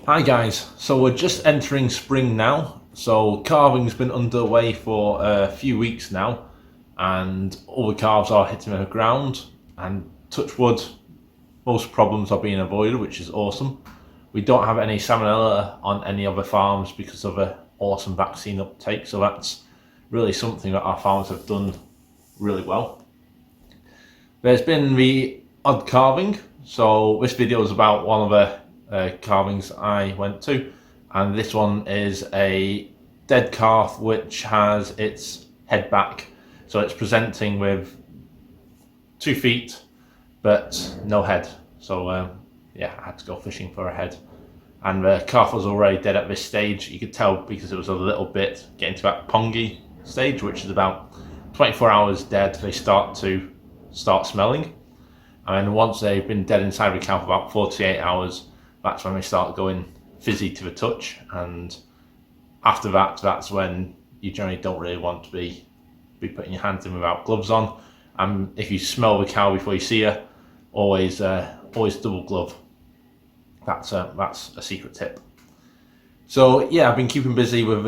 Hi guys, so we're just entering spring now, so calving's been underway for a few weeks now and all the calves are hitting the ground, and touch wood, most problems are being avoided, which is awesome. We don't have any salmonella on any of the farms because of an awesome vaccine uptake, so that's really something that our farmers have done really well. There's been the odd calving, so this video is about one of the calvings I went to, and this one is a dead calf which has its head back, so it's presenting with 2 feet but no head. So yeah, I had to go fishing for a head, and the calf was already dead at this stage. You could tell because it was a little bit getting to that pongy stage, which is about 24 hours dead. They start smelling, and once they've been dead inside the calf about 48 hours, that's when they start going fizzy to the touch, and after that, that's when you generally don't really want to be putting your hands in without gloves on. And if you smell the cow before you see her, always double glove. That's a secret tip. So yeah, I've been keeping busy with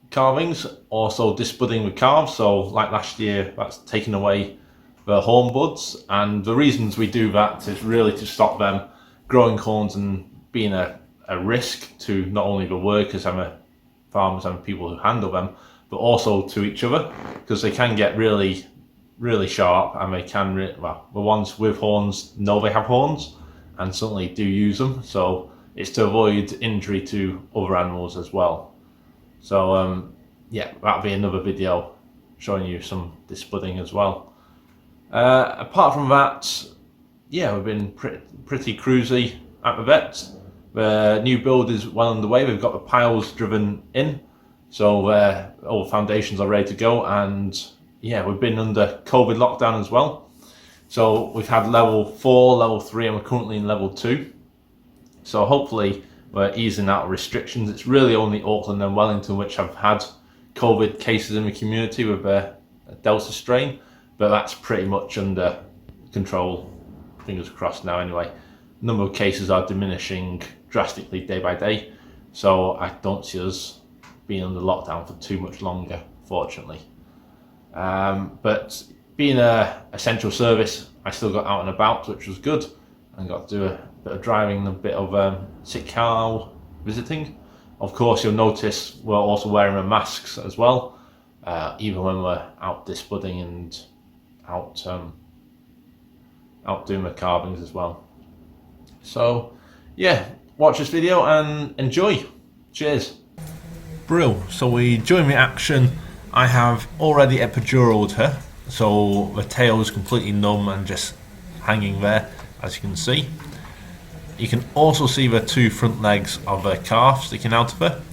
calvings, also disbudding the calves. So like last year, that's taking away the horn buds, and the reasons we do that is really to stop them growing horns and being a risk to not only the workers and the farmers and people who handle them, but also to each other, because they can get really sharp, and they can well, the ones with horns know they have horns and suddenly do use them, so it's to avoid injury to other animals as well. So yeah, that'll be another video showing you some disbudding as well. Apart from that, yeah, we've been pretty cruisy at the vet. The new build is well underway. We've got the piles driven in, so all the foundations are ready to go. And yeah, we've been under COVID lockdown as well. So we've had level 4, level 3, and we're currently in level 2. So hopefully we're easing out restrictions. It's really only Auckland and Wellington which have had COVID cases in the community with a Delta strain, but that's pretty much under control, fingers crossed now anyway. Number of cases are diminishing drastically day by day, so I don't see us being under lockdown for too much longer, fortunately. But being a essential service, I still got out and about, which was good, and got to do a bit of driving and a bit of sick cow visiting. Of course, you'll notice we're also wearing our masks as well, even when we're out disbudding and out doing the calvings as well. So yeah, watch this video and enjoy. Cheers. Brill. So we join the action. I have already epiduraled her, so the tail is completely numb and just hanging there, as you can see. You can also see the 2 front legs of the calf sticking out of her.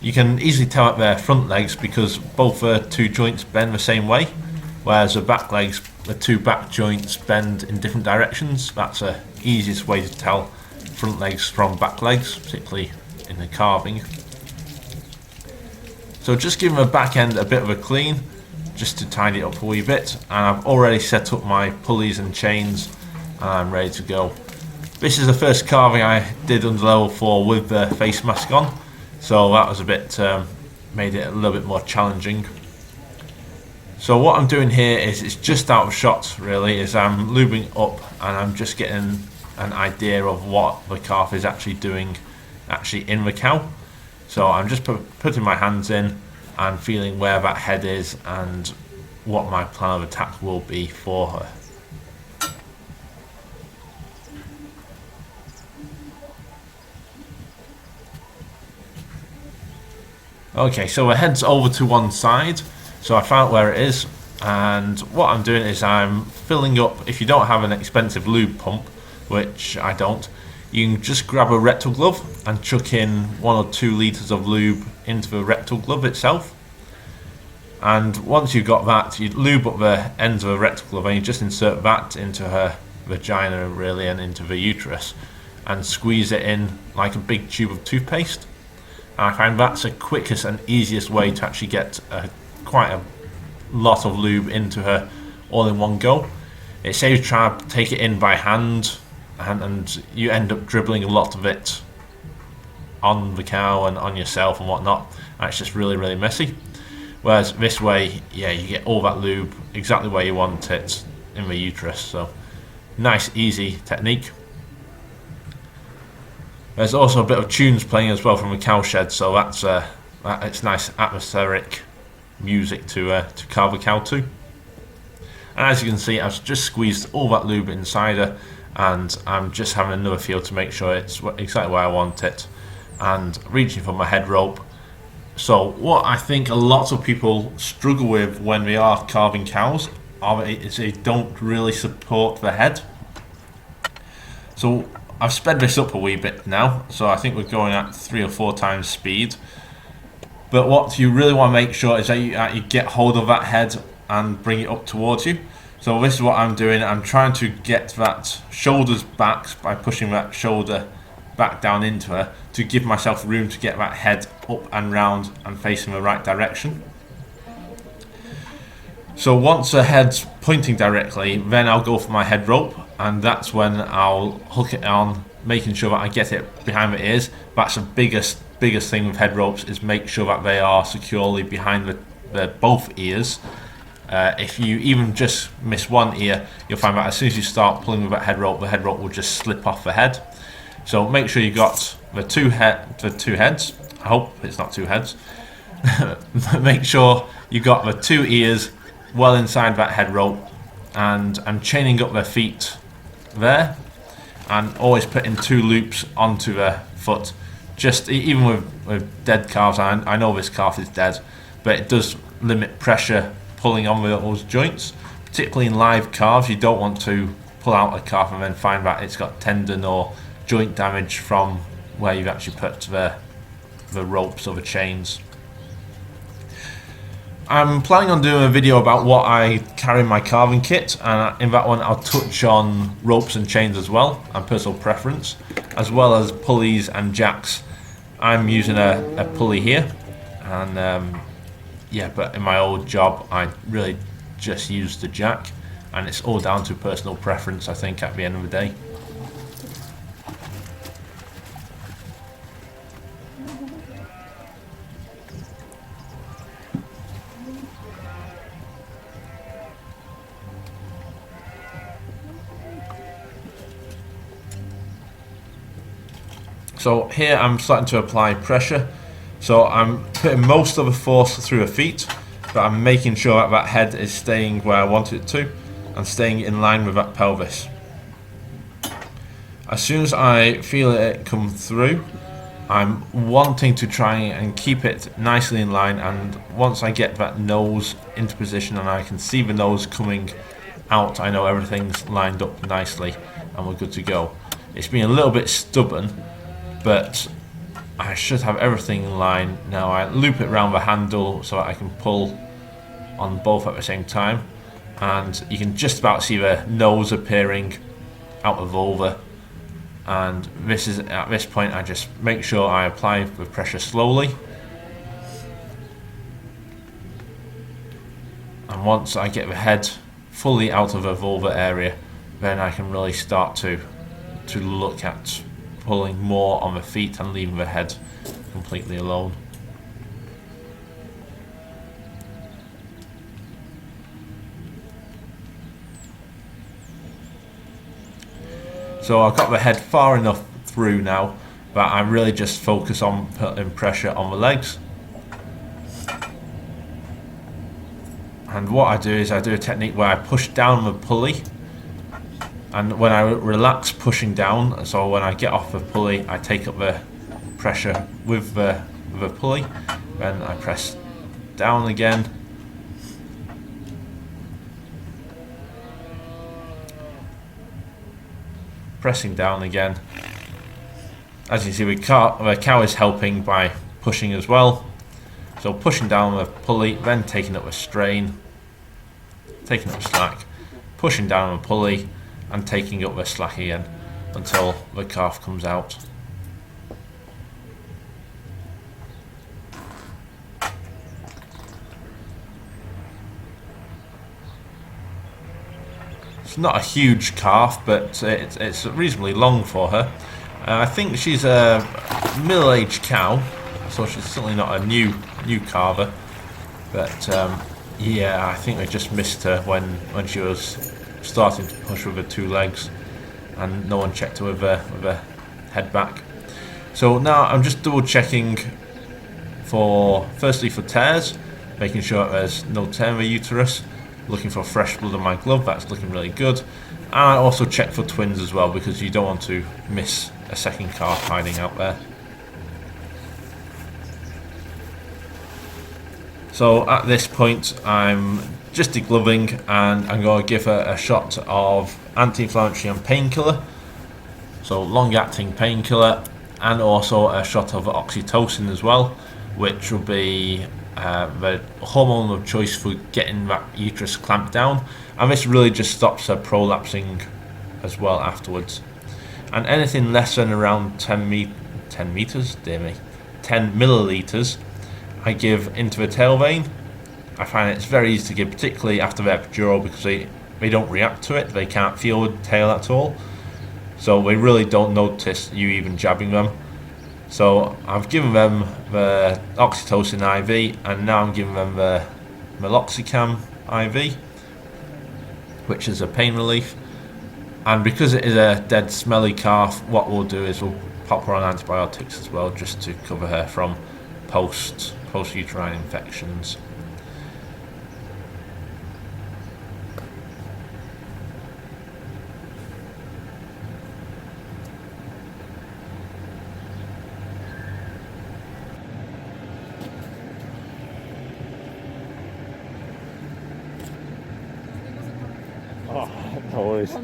You can easily tell at their front legs because both the 2 joints bend the same way, whereas the back legs, the 2 back joints bend in different directions. That's the easiest way to tell front legs from back legs, particularly in the calving. So just giving the back end a bit of a clean, just to tidy it up a wee bit, and I've already set up my pulleys and chains and I'm ready to go. This is the first calving I did under level 4 with the face mask on, so that was a bit, made it a little bit more challenging. So what I'm doing here is, it's just out of shot really, is I'm lubing up and I'm just getting an idea of what the calf is actually doing in the cow. So I'm just putting my hands in and feeling where that head is and what my plan of attack will be for her. Okay, so the head's over to one side, so I found where it is, and what I'm doing is I'm filling up. If you don't have an expensive lube pump, which I don't, you can just grab a rectal glove and chuck in 1 or 2 litres of lube into the rectal glove itself. And once you've got that, you lube up the ends of the rectal glove and you just insert that into her vagina really, and into the uterus, and squeeze it in like a big tube of toothpaste. And I find that's the quickest and easiest way to actually get quite a lot of lube into her all in one go. It saves trying to take it in by hand, and you end up dribbling a lot of it on the cow and on yourself and whatnot, and it's just really, really messy. Whereas this way, yeah, you get all that lube exactly where you want it in the uterus. So nice, easy technique. There's also a bit of tunes playing as well from the cow shed, so that's it's nice atmospheric music to carve a cow to. And as you can see, I've just squeezed all that lube inside her, and I'm just having another feel to make sure it's exactly where I want it, and reaching for my head rope. So what I think a lot of people struggle with when they are carving cows is they don't really support the head. So I've sped this up a wee bit now, so I think we're going at 3 or 4 times speed. But what you really want to make sure is that you get hold of that head and bring it up towards you. So this is what I'm doing. I'm trying to get that shoulders back by pushing that shoulder back down into her to give myself room to get that head up and round and facing the right direction. So once the head's pointing directly, then I'll go for my head rope, and that's when I'll hook it on, making sure that I get it behind the ears. That's the biggest thing with head ropes, is make sure that they are securely behind the both ears. If you even just miss one ear, you'll find that as soon as you start pulling with that head rope, the head rope will just slip off the head. So make sure you got the two heads. I hope it's not 2 heads. Make sure you got the 2 ears well inside that head rope, and I'm chaining up their feet there, and always putting 2 loops onto their foot. Just even with dead calves, I know this calf is dead, but it does limit pressure pulling on with those joints. Particularly in live calves, you don't want to pull out a calf and then find that it's got tendon or joint damage from where you've actually put the ropes or the chains. I'm planning on doing a video about what I carry in my carving kit, and in that one I'll touch on ropes and chains as well, and personal preference, as well as pulleys and jacks. I'm using a pulley here, and yeah, but in my old job I really just used the jack, and it's all down to personal preference, I think, at the end of the day. So here I'm starting to apply pressure. So I'm putting most of the force through her feet, but I'm making sure that that head is staying where I want it to, and staying in line with that pelvis. As soon as I feel it come through, I'm wanting to try and keep it nicely in line, and once I get that nose into position and I can see the nose coming out, I know everything's lined up nicely and we're good to go. It's been a little bit stubborn, but I should have everything in line. Now I loop it around the handle so that I can pull on both at the same time, and you can just about see the nose appearing out of vulva. And this is, at this point, I just make sure I apply the pressure slowly, and once I get the head fully out of the vulva area, then I can really start to look at pulling more on the feet and leaving the head completely alone. So I've got the head far enough through now that I really just focus on putting pressure on the legs. And what I do is I do a technique where I push down the pulley, and when I relax pushing down, so when I get off the pulley, I take up the pressure with the pulley, then I press down again, pressing down again. As you see, the cow is helping by pushing as well. So pushing down the pulley, then taking up a strain, taking up slack, pushing down the pulley, and taking up the slack again until the calf comes out. It's not a huge calf, but it's reasonably long for her. I think she's middle-aged cow, so she's certainly not a new calver. But yeah, I think I just missed her when she was starting to push with her 2 legs, and no one checked her with her head back. So now I'm just double checking firstly for tears, making sure there's no tear in the uterus, looking for fresh blood on my glove, that's looking really good. And I also check for twins as well, because you don't want to miss a second calf hiding out there. So at this point I'm just degloving, and I'm going to give her a shot of anti-inflammatory and painkiller. So long-acting painkiller, and also a shot of oxytocin as well, which will be the hormone of choice for getting that uterus clamped down, and this really just stops her prolapsing as well afterwards. And anything less than around 10 milliliters, I give into the tail vein. I find it's very easy to give, particularly after the epidural, because they don't react to it, they can't feel the tail at all, so they really don't notice you even jabbing them. So I've given them the oxytocin IV, and now I'm giving them the meloxicam IV, which is a pain relief. And because it is a dead smelly calf, what we'll do is we'll pop her on antibiotics as well, just to cover her from post-uterine infections. Oh, no worries.